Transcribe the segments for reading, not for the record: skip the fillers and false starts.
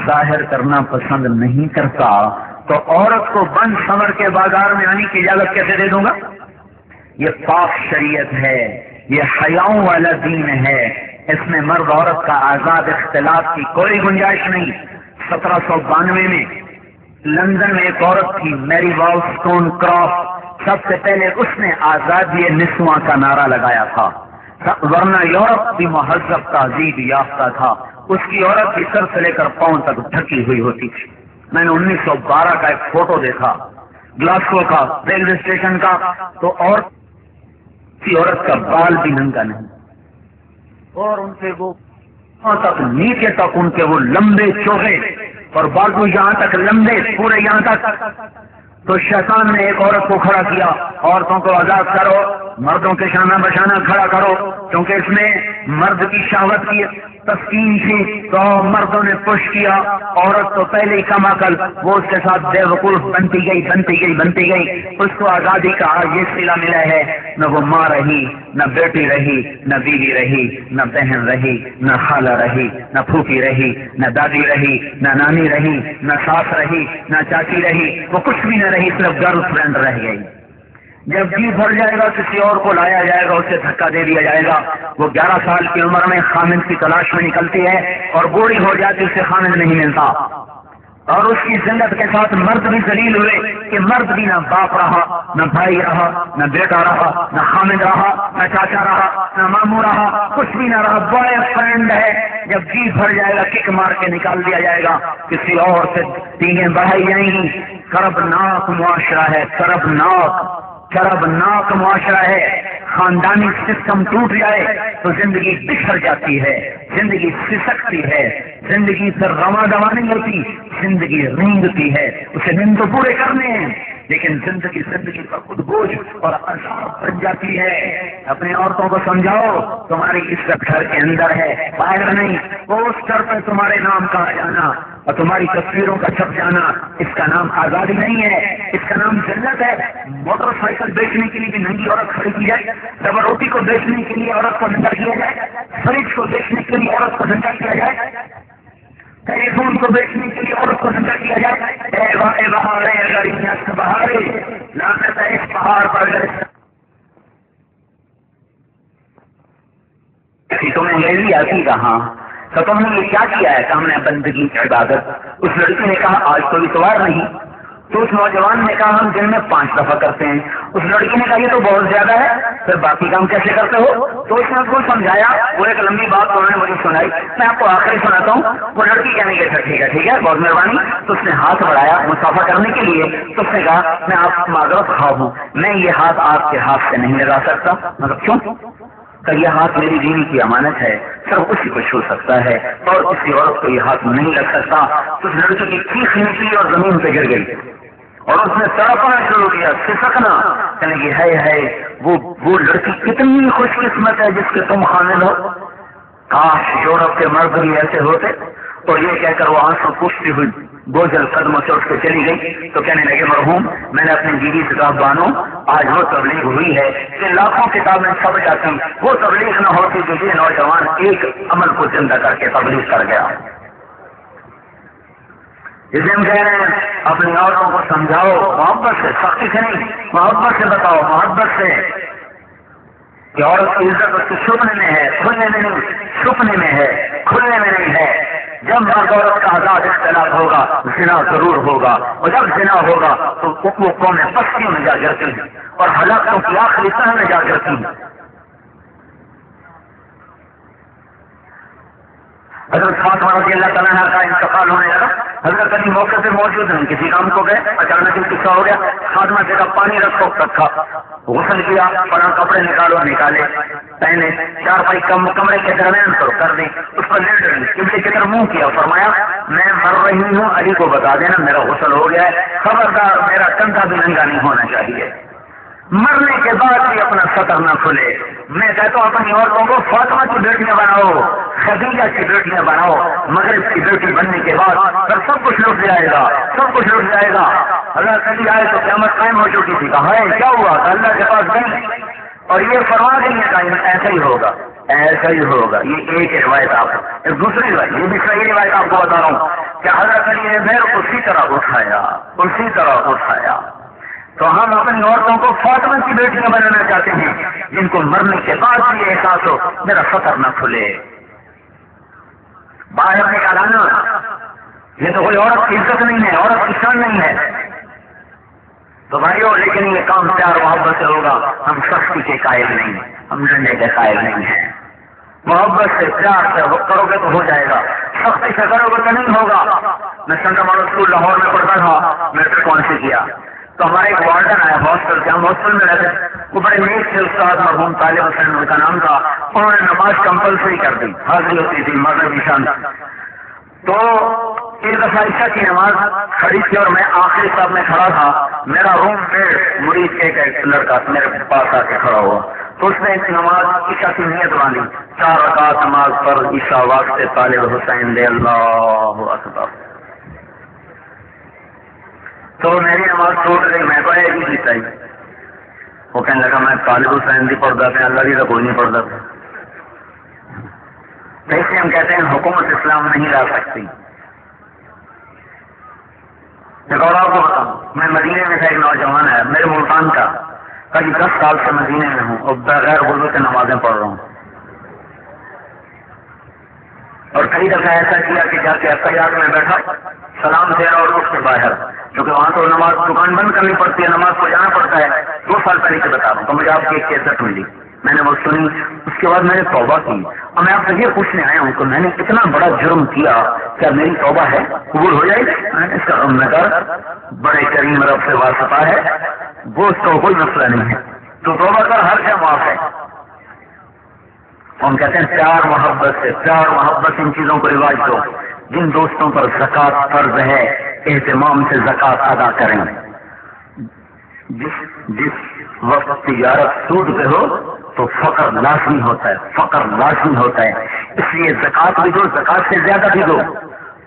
ظاہر کرنا پسند نہیں کرتا تو عورت کو بند سمر کے بازار میں آنے کی اجازت کیسے دے دوں گا؟ یہ پاک شریعت ہے، یہ حیاؤں والا دین ہے، اس میں مرد عورت کا آزاد اختلاط کی کوئی گنجائش نہیں۔ 1792 میں لندن میں ایک عورت تھی، میری والسٹون کرافٹ، سب سے پہلے اس نے آزادی نسواں کا نعرہ لگایا تھا، ورنہ یورپ بھی مہذب تہذیب یافتہ تھا، اس کی عورت کی سر سے لے کر پاؤں تک ڈھکی ہوئی ہوتی تھی۔ میں نے 1912 کا ایک فوٹو دیکھا گلاسکو کا ریلوے اسٹیشن کا، تو عورت کا بال بھی ننگا نہیں، اور ان سے وہ تک نیچے تک ان کے وہ لمبے چوہے اور بازو یہاں تک لمبے پورے یہاں تک۔ تو شیطان نے ایک عورت کو کھڑا کیا، عورتوں کو آزاد کرو، مردوں کے شانہ بشانہ کھڑا کرو، کیونکہ اس میں مرد کی شہوت کی تسکین تھی، تو مردوں نے پش کیا، عورت تو پہلے ہی کم عقل، وہ اس کے ساتھ بے وقوف بنتی گئی، اس کو آزادی کا یہ صلہ ملا ہے، نہ وہ ماں رہی، نہ بیٹی رہی، نہ بیوی رہی، نہ بہن رہی، نہ خالہ رہی، نہ پھوپھی رہی، نہ دادی رہی، نہ نانی رہی، نہ ساس رہی، نہ چاچی رہی، وہ کچھ بھی نہ رہی، صرف گرل فرینڈ رہ گئی۔ جب جی بھر جائے گا کسی اور کو لایا جائے گا، اسے دھکا دے دیا جائے گا، وہ 11 سال کی عمر میں خامند کی تلاش میں نکلتی ہے اور بوڑھی ہو جاتی، اسے خامند نہیں ملتا، اور اس کی ذلت کے ساتھ مرد بھی ذلیل ہوئے کہ مرد بھی نہ باپ رہا، نہ بھائی رہا، نہ بیٹا رہا، نہ خامند رہا، نہ چاچا رہا، نہ ماموں رہا، کچھ بھی نہ رہا، بوائے فرینڈ ہے۔ جب جی بھر جائے گا کک مار کے نکال دیا جائے گا، کسی اور سے تینیں بڑھائی جائیں گی۔ کربناک معاشرہ ہے، کربناک معاشرہ ہے۔ خاندانی سسٹم ٹوٹ جائے تو زندگی بکھر جاتی ہے، زندگی سسکتی ہے، زندگی پھر رواں دوا نہیں ہوتی، زندگی رینگتی ہے، اسے دن تو پورے کرنے ہیں، لیکن زندگی کا خود بوجھ اور عذاب بن جاتی ہے۔ اپنی عورتوں کو سمجھاؤ، تمہاری عزت گھر کے اندر ہے، باہر نہیں۔ وہ اس گھر پہ تمہارے نام کا آ جانا اور تمہاری تصویروں کا چھپ جانا، اس کا نام آزادی نہیں ہے، اس کا نام ذلت ہے۔ موٹر سائیکل بیچنے کے لیے بھی ننگی عورت کھڑی کی جائے، ڈبل روٹی کو بیچنے کے لیے عورت کو ننگا کیا جائے، فریج کو بیچنے کے لیے عورت کو ننگا کیا جائے، ٹیلی فون کو بیچنے کے لیے عورت کو ننگا کیا جائے۔ اے بہار ہے گاڑیاں سے بہارے، لعنت ہے اس پہاڑ پر گئے۔ تمہیں لیلی آتی کہاں؟ تو تم نے یہ کیا کیا ہے؟ کہ ہم نے بندگی کی عبادت۔ اس لڑکی نے کہا آج کوئی اتوار نہیں، تو اس نوجوان نے کہا ہم دن میں 5 دفعہ کرتے ہیں۔ اس لڑکی نے کہا یہ تو بہت زیادہ ہے، پھر باقی کام کیسے کرتے ہو؟ تو اس نے اس کو سمجھایا، وہ ایک لمبی بات انہوں نے مجھے سنائی، میں آپ کو آخری سناتا ہوں۔ وہ لڑکی کہنے لگی اچھا ٹھیک ہے بہت مہربانی۔ تو اس نے ہاتھ بڑھایا مسافہ کرنے کے لیے، تو اس نے کہا میں آپ معذرت خواہ ہوں، میں یہ ہاتھ آپ کے ہاتھ سے نہیں لگا سکتا۔ مطلب کیوں؟ کہ یہ ہاتھ میری بیوی کی امانت ہے، صرف اسی کو چھو سکتا ہے اور کسی عورت کو یہ ہاتھ نہیں لگ سکتا۔ تو اس لڑکی کی چیخ نکلی اور زمین پہ گر گئی، اور اس نے تڑپنا شروع کیا، سسکنا، کہنے کی ہے وہ لڑکی کتنی خوش قسمت ہے جس کے تم خامد ہو، کاش یورپ کے مرد بھی ایسے ہوتے۔ تو یہ کہہ کر وہ آنسو پوچھتی ہوئی بوجھل قدموں سے اٹھ کے چلی گئی۔ تو کہنے لگے مرحوم میں نے اپنی بیوی سے کہا بانو آج وہ تبلیغ ہوئی ہے کہ لاکھوں کتابیں چھپ جاتی، وہ تبلیغ نہ ہوتی جو یہ نوجوان ایک عمل کو زندہ کر کے تبلیغ کر گیا۔ اس لیے ہم کہہ رہے ہیں اپنی عورتوں کو سمجھاؤ، محبت سے، سختی سے نہیں، محبت سے بتاؤ، محبت سے کہ عورت کی عزت اس کے چھپنے میں ہے، کھلنے میں نہیں، چھپنے میں ہے، کھلنے میں نہیں ہے۔ جب مرد عورت کا آزاد اختلاط ہوگا زنا ضرور ہوگا، اور جب زنا ہوگا تو وہ قومیں پستیوں میں جا گرتی ہیں اور ہلاکتوں کی آخری تہ میں جا گرتی ہیں۔ حضرت فاطمہ رضی اللہ تعالیٰ عنہ کا انتقال ہونے لگا، حضرت علی موقع پہ موجود ہیں، کسی کام کو گئے، اچانک قصہ ہو گیا، فاطمہ سے کہا پانی رکھا، غسل کیا، پڑا کپڑے نکالے، پہنے، 4 پائی کمرے کے درمیان کر دیں، اس پر لیٹ رہی، قبلے کی طرف منہ کیا، فرمایا میں مر رہی ہوں، علی کو بتا دینا میرا غسل ہو گیا ہے، خبردار میرا کندھا بھی ننگا نہیں ہونا چاہیے، مرنے کے بعد بھی اپنا سطر نہ کھلے۔ میں کہتا ہوں اپنی عورتوں کو فاطمہ کی بیٹیاں بناؤ، خدیجہ کی بیٹیاں بناؤ، مغرب کی بیٹی بننے کے بعد پھر سب کچھ لٹ جائے گا، سب کچھ لٹ جائے گا۔ اگر کبھی آئے تو قیامت قائم ہو چکی تھی، کہا ہے کیا ہوا؟ کہ اللہ کے پاس گئی اور یہ فرما دیں گے کہ ایسا ہی ہوگا، ایسا ہی ہوگا. یہ ایک روایت آپ ایک دوسری روایت، یہ بھی صحیح روایت آپ کو بتا رہا ہوں کہ حضرت علی نے پھر اسی طرح اٹھایا. تو ہم اپنی عورتوں کو فاطمہ کی بیٹیاں بنانا چاہتے ہیں جن کو مرنے کے بعد بھی یہ احساس ہو میرا سطر نہ کھلے. باہر نکالانا یہ تو کوئی عورت کی عزت نہیں ہے، عورت کی شان نہیں ہے. تو بھائیو لیکن یہ کام پیار محبت سے ہوگا. ہم سختی کے قائل نہیں، ہم ڈنڈے کے قائل نہیں ہیں. محبت سے پیار سے کرو گے تو ہو جائے گا، سختی سے کرو گے تو نہیں ہوگا. میں سنٹر ماڈل اسکول لاہور میں پڑھتا تھا، میں نے کون سے کیا تو ہمارے ایک وارڈن آیا ہاسٹل سے، ہم ہاسٹل میں رہتے. وہ بڑے نیک تھے استاد مرحوم طالب حسین ان کا نام تھا. انہوں نے نماز کمپلسری کر دی، حاضری ہوتی تھی مغرب عشاء. تو ایک دفعہ عشاء کی نماز کھڑی تھی اور میں آخری صف میں کھڑا تھا. میرا روم میٹ مریض کے ایک لڑکا میرے پاس آ کے کھڑا ہوا تو اس نے ایک نماز عشاء کی نیت باندھی، 4 رکعت نماز پر عشاء واسطے طالب حسین دے اللہ اکبر. تو میری نماز چھوٹ گئی، میں پڑھے بھی جیتا ہی. وہ کہنے لگا میں طالب حسین بھی پڑھتا تھا، اللہ بھی تو کوئی نہیں پڑھتا تھا. جیسے ہم کہتے ہیں حکومت اسلام نہیں لا سکتی. ایک اور آپ کو بتاؤں، میں مدینے میں سے ایک نوجوان ہے میرے ملتان کا، قریب 10 سال سے مدینے میں ہوں اور بغیر وضو کے نمازیں پڑھ رہا ہوں. اور کئی دفعہ ایسا کیا کہ جا کے اختیار میں بیٹھا سلام دے رہا اور اس کے باہر، کیونکہ وہاں تو نماز دکان بند کرنی پڑتی ہے، نماز کو جانا پڑتا ہے. 2 سال پہلے سے بتا رہا ہوں. تو مجھے آپ کی ایک کیسٹ ملی، میں نے وہ سنی، اس کے بعد میں نے توبہ کی. اور میں آپ سے یہ پوچھنے آیا ہوں کہ میں نے اتنا بڑا جرم کیا، کیا میری توبہ ہے قبول ہو جائے گی؟ اس کا غم نہ کر، بڑے کریم رب سے واسطہ ہے، وہ اس کا کوئی مسئلہ نہیں ہے. تو توبہ کر، ہر شے معاف ہے. ہم کہتے ہیں پیار محبت سے، پیار محبت ان چیزوں کو رواج دو. جن دوستوں پر زکوٰۃ فرض ہے اہتمام سے زکوٰۃ ادا کریں. جس وقت تجارت سود پہ ہو تو فقر لازمی ہوتا ہے، فقر لازمی ہوتا ہے. اس لیے زکوٰۃ بھی دو، زکوٰۃ سے زیادہ بھی دو.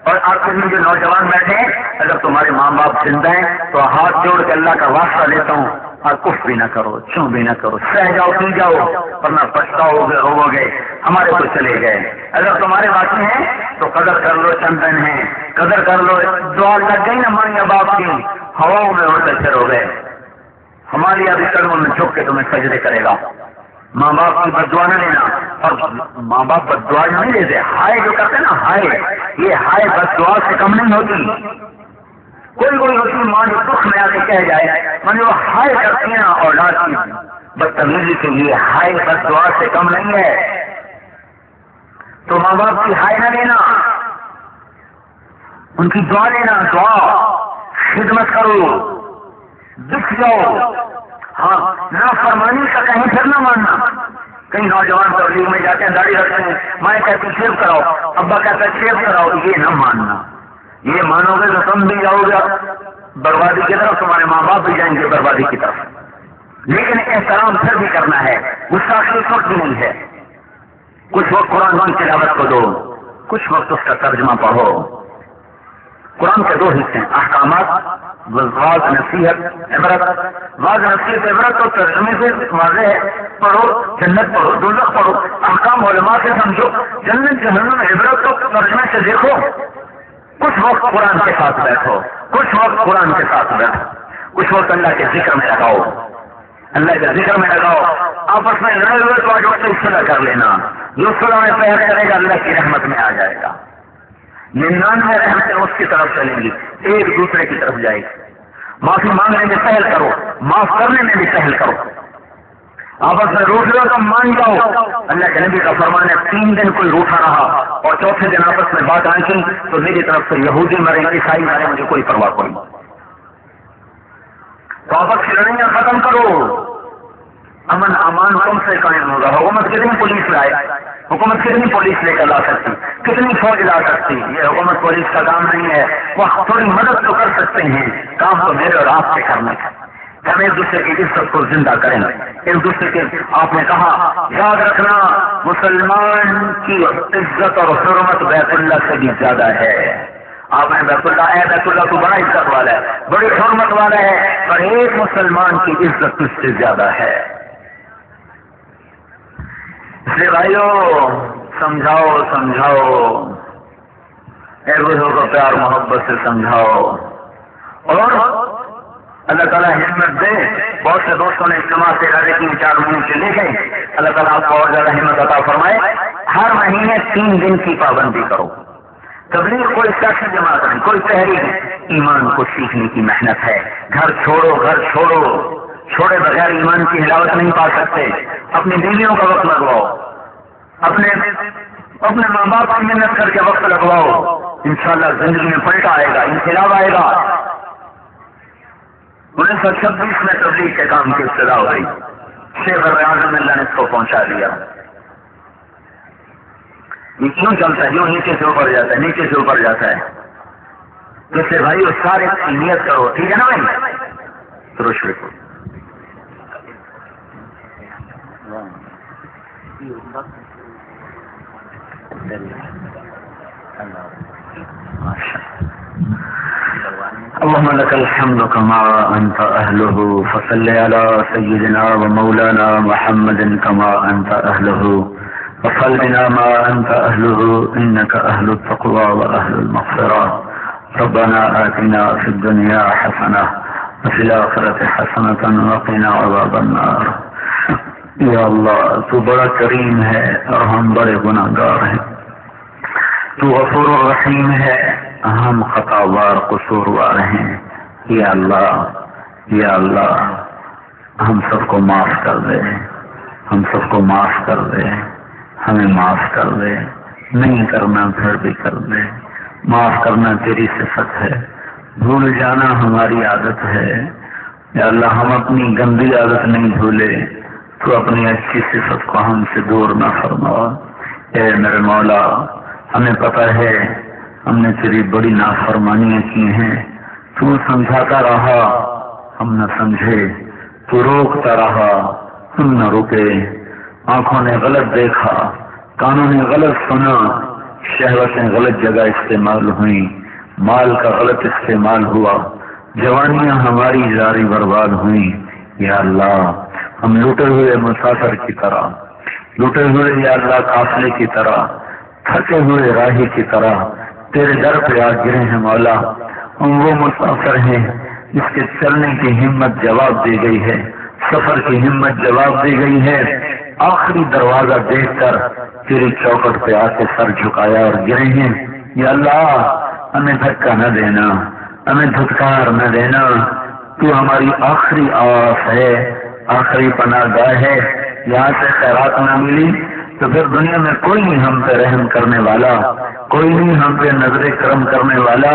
اور آپ کے جو نوجوان بیٹھے ہیں، اگر تمہارے ماں باپ زندہ ہیں تو ہاتھ جوڑ کے اللہ کا واسطہ لیتا ہوں، اور کچھ بھی نہ کرو، چوں بھی نہ کرو، سہ جاؤ پی جاؤ، ورنہ پچھتاؤ گے، رو گے. ہمارے تو چلے گئے. اگر تمہارے باقی ہیں تو قدر کر لو، چندن ہے قدر کر لو. دعا لگ گئی نا ماں یا باپ کی، ہواؤں میں اڑتے پھرو گے. ہماری ابھی قدموں میں جھک کے تمہیں سجدے کرے گا. ماں باپ کی بد دعا نہ لینا. اور ماں باپ بد دعا نہیں لیتے، ہائے جو کرتے نا ہائے، یہ ہائے بد دعا سے کم نہیں ہوتی. کوئی ہوتی ماں جو دکھ میں آ کے کہہ جائے، مانے وہ ہائے کرتی ہیں اولاد کی بدتمیزی کے لیے، ہائے بد دعا سے کم نہیں ہے. تو ماں باپ کی ہائے نہ لینا، ان کی دعا لینا. دعا خدمت کرو، دکھ جاؤ. ہاں نہ فرمانی کا کہیں پھر نہ ماننا. کئی نوجوان تبلیغ میں جاتے ہیں، داڑھی رکھتے ہیں، ماں کہتی شیو کراؤ، ابا کہتا ہے شیو کراؤ. یہ نہ ماننا. یہ مانو گے تو تم بھی جاؤ گے بربادی کی طرف، تمہارے ماں باپ بھی جائیں گے بربادی کی طرف. لیکن احترام پھر بھی کرنا ہے، گستاخی اس وقت بھی نہیں ہے. کچھ وقت قرآن کی تلاوت کو دو، کچھ وقت اس کا ترجمہ پڑھو. قرآن کے 2 حصے ہیں، احکامات، واض نصیحت عبرت. واض نصیحت عبرت تو ترجمے سے واضح ہے، پڑھو. جنت پڑھو، دوزخ پڑھو. احکام علماء سے سمجھو، جنت جہنم عبرت تو ترجمے سے دیکھو. کچھ وقت قرآن کے ساتھ بیٹھو، کچھ وقت قرآن کے ساتھ بیٹھو، کچھ وقت اللہ کے ذکر میں لگاؤ. اللہ کے ذکر میں لگاؤ. آپس میں لڑے ہوئے تو آج وقت صلح کر لینا. جو صلح میں پہل کرے گا اللہ کی رحمت میں آ جائے گا. 99 رحمتیں اس کی طرف چلیں گی، ایک دوسرے کی طرف جائے گی. معافی مانگنے میں پہل کرو، معاف کرنے میں بھی پہل کرو. آپس میں روٹ لو تو مان جاؤ. اللہ کے نبی کا فرمان ہے 3 دن کوئی روٹا رہا اور چوتھے دن آپس میں بات آنچی تو میری طرف سے یہودی مرے عیسائی مرے، مجھے کوئی پرواہ کوئی. تو آپس کی لڑائیاں ختم کرو. امن امان تم سے قائم ہوگا. حکومت کتنی پولیس لائے، حکومت کتنی پولیس لے کر لا سکتی، کتنی فوج لا سکتی. یہ حکومت پولیس کا کام نہیں ہے. وہ تھوڑی مدد تو کر سکتے ہیں، کام تو میرے اور آپ کے کرنے کا. ہم ایک دوسرے کی عزت کو زندہ کریں، ایک دوسرے کے. آپ نے کہا یاد رکھنا مسلمان کی عزت اور حرمت بیت اللہ سے بھی زیادہ ہے. آپ نے بیت اللہ تو بڑا عزت والا ہے، بڑی حرمت والا ہے، اور ایک مسلمان کی عزت اس سے زیادہ ہے. اس لیے بھائیو سمجھاؤ سمجھاؤ، ایک دوسرے کو پیار محبت سے سمجھاؤ، اور اللہ تعالیٰ ہمت دے۔ بہت سے دوستوں نے اجتماع سے ارادے کی 4 مہینے سے لے گئے، اللہ تعالیٰ آپ کو اور زیادہ ہمت عطا فرمائے۔ ہر مہینے 3 دن کی پابندی کرو، تبلیغ کوئی شخص جماعت نہیں، کوئی تحریک نہیں، ایمان کو سیکھنے کی محنت ہے۔ گھر چھوڑو، گھر چھوڑو، چھوڑے بغیر ایمان کی حلاوت نہیں پا سکتے۔ اپنی بیویوں کا وقت لگواؤ، اپنے ماں باپ کی محنت کر کے وقت لگواؤ، انشاءاللہ زندگی میں پلٹا آئے گا، انقلاب آئے گا۔ 1926 میں تبلیغ کے کام کی ابتدا ہو گئی، شیخ اعظم اللہ نے اس کو پہنچا دیا۔ یہ کیوں چلتا ہے؟ جو نیچے سے اوپر جاتا ہے، نیچے سے اوپر جاتا ہے۔ تو اس سے بھائی سارے نیت کرو، ٹھیک ہے نا بھائی؟ روشنی کو اللهم لك الحمد كما أنت أهله، فصل على سيدنا ومولانا محمد كما أنت أهله، وصل بنا ما أنت أهله، إنك أهل التقوى وأهل المغفرة. ربنا آتنا في الدنيا حسنة وفي الآخرة حسنة وقنا عذاب النار. یا اللہ تو بڑا کریم ہے اور ہم بڑے گناہگار ہیں، تو غفور الرحیم ہے، ہم خطاوار قصوروار ہیں۔ یا اللہ ہم سب کو معاف کر دے، ہم سب کو معاف کر دے، ہمیں معاف کر دے، نہیں کرنا پھر بھی کر دے۔ معاف کرنا تیری صفت ہے، بھول جانا ہماری عادت ہے۔ یا اللہ ہم اپنی گندی عادت نہیں بھولے، تو اپنی اچھی صفت کو ہم سے دور نہ فرما۔ اے میرے مولا، ہمیں پتہ ہے ہم نے تیری بڑی نافرمانیاں کی ہیں، تو سمجھاتا رہا ہم نہ سمجھے، تو روکتا رہا ہم نہ رکے، آنکھوں نے غلط دیکھا، کانوں نے غلط سنا، شہوتیں غلط جگہ استعمال ہوئیں، مال کا غلط استعمال ہوا، جوانیاں ہماری جاری برباد ہوئیں۔ یا اللہ ہم لوٹے ہوئے مسافر کی طرح، لوٹے ہوئے یا اللہ قافلے کی طرح، تھکے ہوئے راہی کی طرح تیرے در پہ آ گرے ہیں مولا۔ ہم وہ مسافر ہیں جس کے چلنے کی ہمت جواب دی گئی ہے، سفر کی ہمت جواب دی گئی ہے، آخری دروازہ دیکھ کر تیری چوکٹ پہ آ کے سر جھکایا اور گرے ہیں۔ یا اللہ ہمیں دھکا نہ دینا، ہمیں دھتکار نہ دینا، تو ہماری آخری آس ہے، آخری پناہ گاہ ہے۔ یہاں سے خیرات نہ ملی تو پھر دنیا میں کوئی نہیں ہم پہ رحم کرنے والا، کوئی نہیں ہم پہ نظر کرم کرنے والا۔